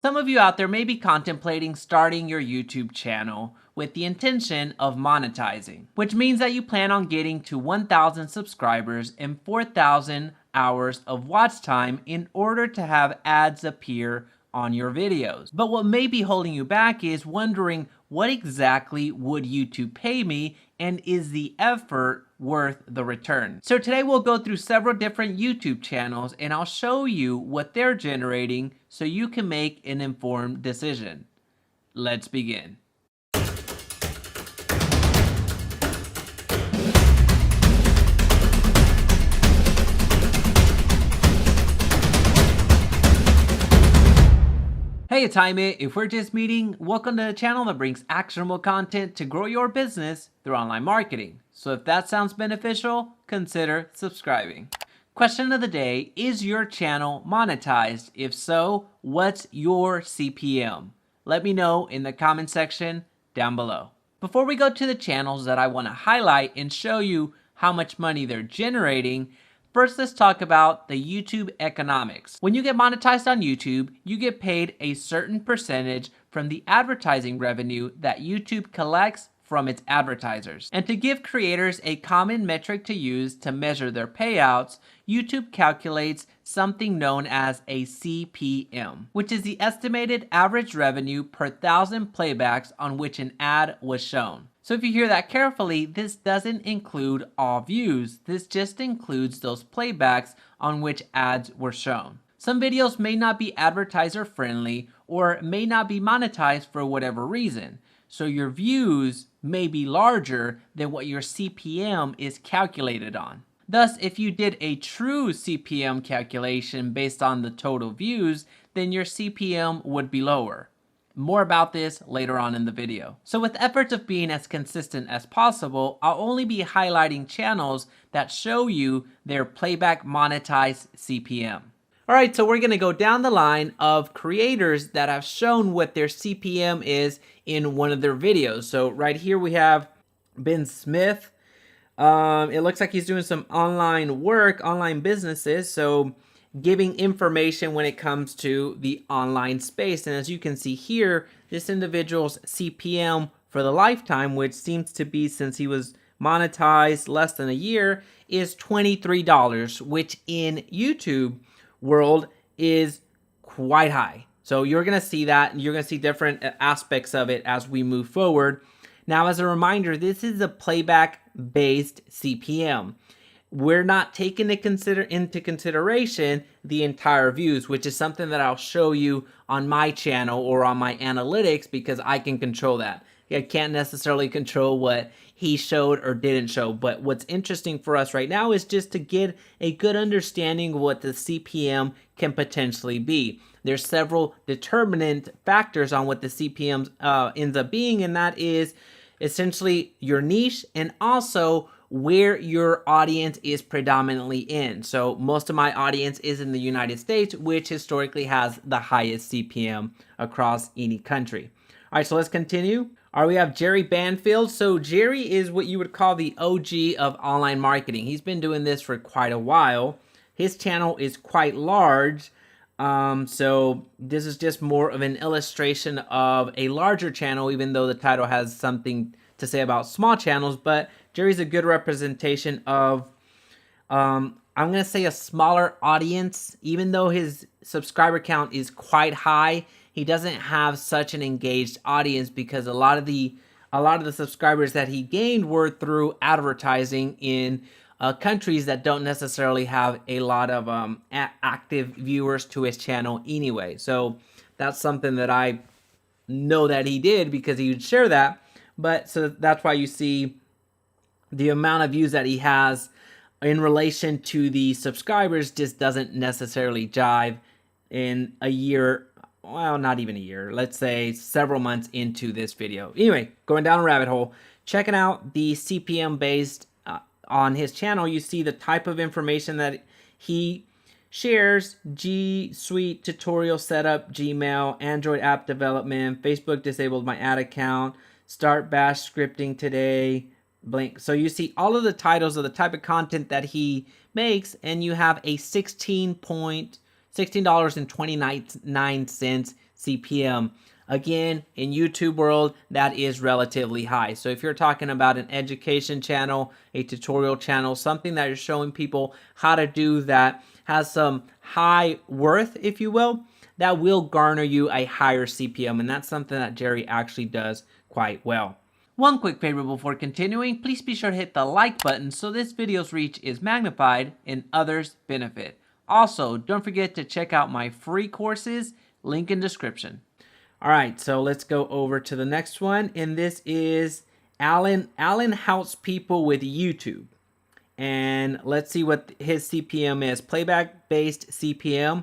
Some of you out there may be contemplating starting your YouTube channel with the intention of monetizing, which means that you plan on getting to 1,000 subscribers and 4,000 hours of watch time in order to have ads appear on your videos. But what may be holding you back is wondering, what exactly would YouTube pay me, and is the effort worth the return? So today we'll go through several different YouTube channels and I'll show you what they're generating so you can make an informed decision. Let's begin. Hey, it's Jaime. If we're just meeting, welcome to the channel that brings actionable content to grow your business through online marketing. So if that sounds beneficial, consider subscribing. Question of the day, is your channel monetized? If so, what's your CPM? Let me know in the comment section down below. Before we go to the channels that I want to highlight and show you how much money they're generating, first, let's talk about the YouTube economics. When you get monetized on YouTube, you get paid a certain percentage from the advertising revenue that YouTube collects from its advertisers. And to give creators a common metric to use to measure their payouts, YouTube calculates something known as a CPM, which is the estimated average revenue per 1,000 playbacks on which an ad was shown. So if you hear that carefully, this doesn't include all views. This just includes those playbacks on which ads were shown. Some videos may not be advertiser friendly or may not be monetized for whatever reason. So your views may be larger than what your CPM is calculated on. Thus, if you did a true CPM calculation based on the total views, then your CPM would be lower. More about this later on in the video. So with efforts of being as consistent as possible, I'll only be highlighting channels that show you their playback monetized CPM. Alright, so we're going to go down the line of creators that have shown what their CPM is in one of their videos. So right here we have Ben Smith. It looks like he's doing some online work, online businesses, so giving information when it comes to the online space. And as you can see here, this individual's CPM for the lifetime, which seems to be since he was monetized less than a year, is $23, which in YouTube world is quite high. So you're going to see that, and you're going to see different aspects of it as we move forward. Now, as a reminder, this is a playback based CPM. We're not taking into consideration the entire views, which is something that I'll show you on my channel or on my analytics, because I can control that. I can't necessarily control what he showed or didn't show, but what's interesting for us right now is just to get a good understanding of what the CPM can potentially be. There's several determinant factors on what the CPM ends up being, and that is essentially your niche and also where your audience is predominantly in. So most of my audience is in the United States, which historically has the highest CPM across any country. All right, so let's continue. All right, we have Jerry Banfield. So Jerry is what you would call the OG of online marketing. He's been doing this for quite a while. His channel is quite large. So this is just more of an illustration of a larger channel, even though the title has something to say about small channels. But Jerry's a good representation of, I'm going to say, a smaller audience. Even though his subscriber count is quite high, he doesn't have such an engaged audience because a lot of the subscribers that he gained were through advertising in countries that don't necessarily have a lot of active viewers to his channel anyway. So that's something that I know that he did because he would share that. But so that's why you see the amount of views that he has in relation to the subscribers just doesn't necessarily jive in a year. Well, not even a year, let's say several months into this video. Anyway, going down a rabbit hole, checking out the CPM based on his channel, you see the type of information that he shares: G Suite tutorial setup, Gmail, Android app development, Facebook disabled my ad account, start bash scripting today, blank. So you see all of the titles of the type of content that he makes, and you have a $16.29 CPM. Again, in YouTube world, that is relatively high. So if you're talking about an education channel, a tutorial channel, something that you're showing people how to do that has some high worth, if you will, that will garner you a higher CPM. And that's something that Jerry actually does quite well. One quick favor before continuing, please be sure to hit the like button so this video's reach is magnified and others benefit. Also, don't forget to check out my free courses, link in description. All right, so let's go over to the next one, and this is Alan. Alan helps people with YouTube, and let's see what his CPM is. Playback-based CPM,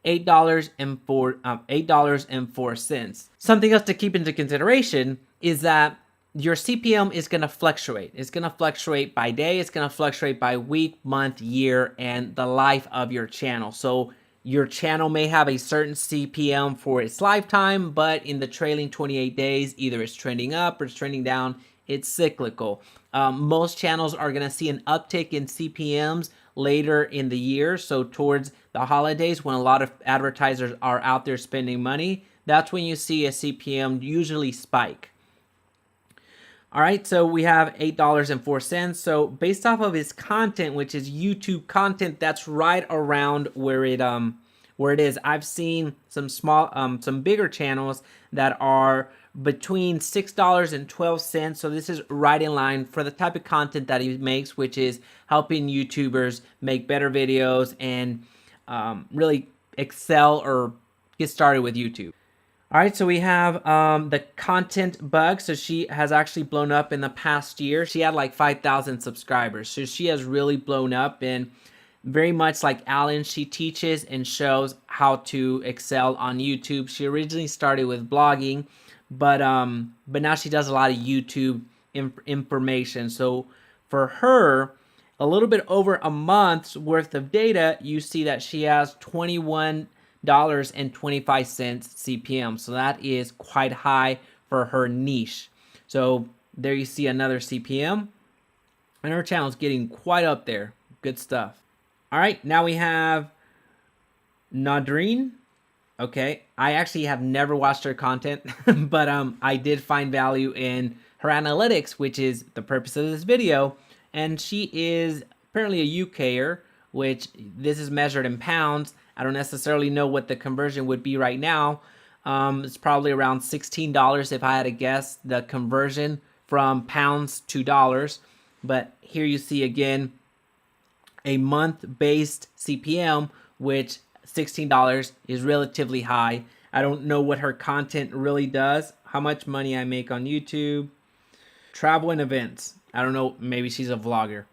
$8.04. Something else to keep into consideration is that your CPM is going to fluctuate. It's going to fluctuate by day. It's going to fluctuate by week, month, year, and the life of your channel. So your channel may have a certain CPM for its lifetime, but in the trailing 28 days, either it's trending up or it's trending down. It's cyclical. Most channels are going to see an uptick in CPMs later in the year. So towards the holidays, when a lot of advertisers are out there spending money, that's when you see a CPM usually spike. All right, so we have $8.04. So based off of his content, which is YouTube content, that's right around where it is. I've seen some some bigger channels that are between $6 and 12 cents. So this is right in line for the type of content that he makes, which is helping YouTubers make better videos and really excel or get started with YouTube. All right, so we have the content bug. So she has actually blown up in the past year. She had like 5,000 subscribers. So she has really blown up, and very much like Alan, she teaches and shows how to excel on YouTube. She originally started with blogging, but now she does a lot of YouTube information. So for her, a little bit over a month's worth of data, you see that she has $21.25 CPM. So that is quite high for her niche. So there you see another CPM, and her channel is getting quite up there. Good stuff. All right, now we have Nadreen. Okay, I actually have never watched her content, but I did find value in her analytics, which is the purpose of this video. And she is apparently a UKer, which this is measured in pounds. I don't necessarily know what the conversion would be right now. It's probably around $16 if I had to guess the conversion from pounds to dollars. But here you see again a month-based CPM, which $16 is relatively high. I don't know what her content really does, how much money I make on YouTube. Travel and events. I don't know, maybe she's a vlogger.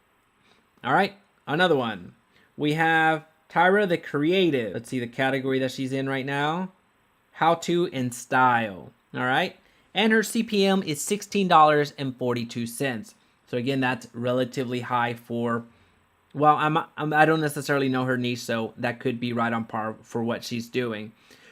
All right, another one. We have Tyra the Creative. Let's see the category that she's in right now. How to and style. All right. And her CPM is $16.42. So again, that's relatively high for, well, I don't necessarily know her niche, so that could be right on par for what she's doing.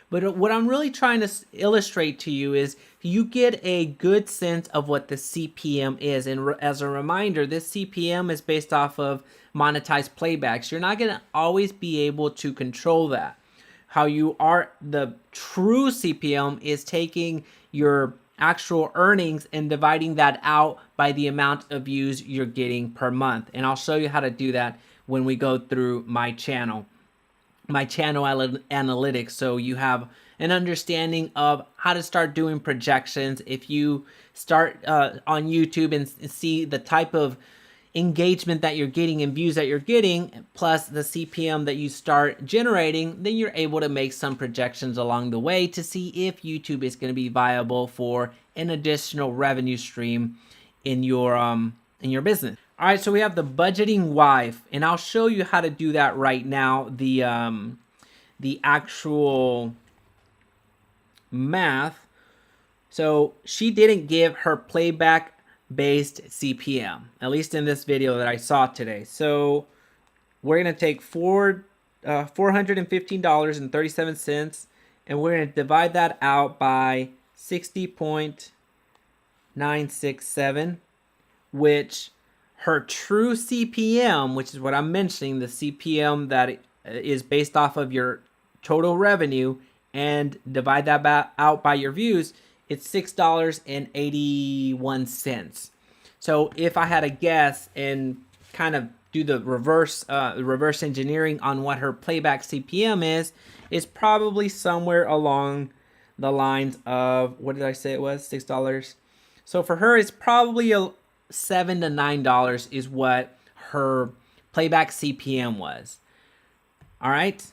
But what I'm really trying to illustrate to you is you get a good sense of what the CPM is. And as a reminder, this CPM is based off of monetized playbacks. You're not going to always be able to control that. How you are, the true CPM is taking your actual earnings and dividing that out by the amount of views you're getting per month. And I'll show you how to do that when we go through my channel analytics, so you have an understanding of how to start doing projections. If you start on YouTube and see the type of engagement that you're getting and views that you're getting, plus the CPM that you start generating, then you're able to make some projections along the way to see if YouTube is going to be viable for an additional revenue stream in your business. All right, so we have the budgeting wife, and I'll show you how to do that right now. The actual math. So she didn't give her playback based CPM, at least in this video that I saw today. So we're gonna take $415.37, and we're gonna divide that out by 60.967, which her true CPM, which is what I'm mentioning, the CPM that is based off of your total revenue, and divide that out by your views, it's $6.81. So if I had to guess and kind of do the reverse engineering on what her playback CPM is probably somewhere along the lines of, what did I say it was? $6. So for her, it's probably $7 to $9 is what her playback CPM was. All right.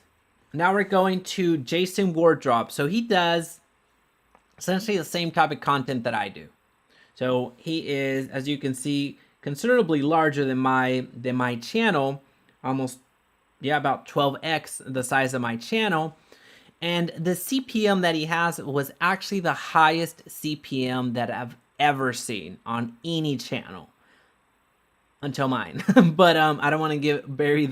Now we're going to Jason Wardrop. So he does essentially the same type of content that I do. So he is, as you can see, considerably larger than my channel, almost, yeah, about 12x the size of my channel. And the CPM that he has was actually the highest CPM that I've ever seen on any channel until mine. But I don't want to give away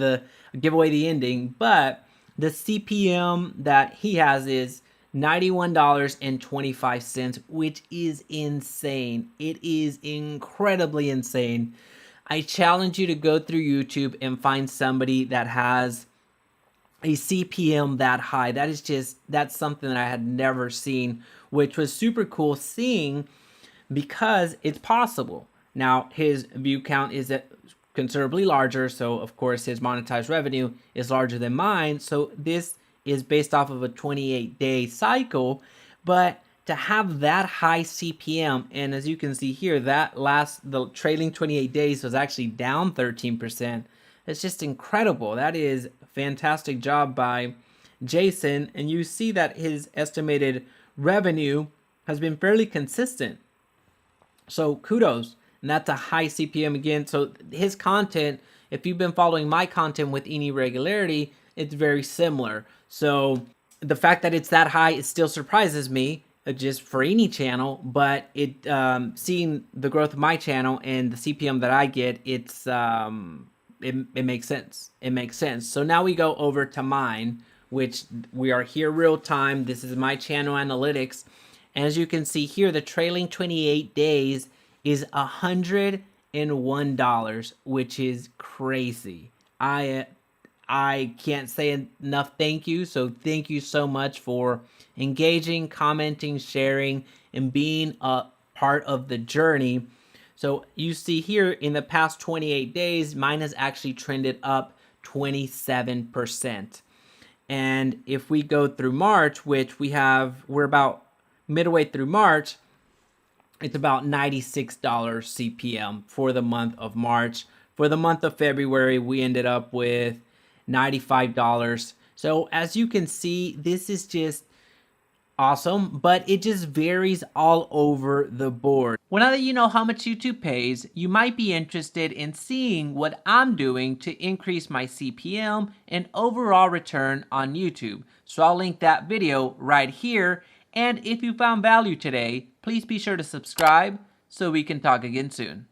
the ending, but the CPM that he has is $91.25, which is insane. It is incredibly insane. I challenge you to go through YouTube and find somebody that has a CPM that high. That's something that I had never seen, which was super cool seeing, because it's possible. Now, his view count is considerably larger, so of course his monetized revenue is larger than mine. So this is based off of a 28-day cycle, but to have that high CPM, and as you can see here, the trailing 28 days was actually down 13%. It's just incredible. That is a fantastic job by Jason, and you see that his estimated revenue has been fairly consistent. So kudos, and that's a high CPM again. So his content, if you've been following my content with any regularity, it's very similar. So the fact that it's that high, it still surprises me, just for any channel, but it seeing the growth of my channel and the CPM that I get, it makes sense. It makes sense. So now we go over to mine, which we are here real time. This is my channel analytics. And as you can see here, the trailing 28 days is $101, which is crazy. I can't say enough thank you. So thank you so much for engaging, commenting, sharing, and being a part of the journey. So you see here in the past 28 days, mine has actually trended up 27%. And if we go through March, which we're about midway through March, it's about $96 CPM for the month of March. For the month of February, we ended up with $95. So as you can see, this is just awesome, but it just varies all over the board. Well, now that you know how much YouTube pays, you might be interested in seeing what I'm doing to increase my CPM and overall return on YouTube. So I'll link that video right here. And if you found value today, please be sure to subscribe so we can talk again soon.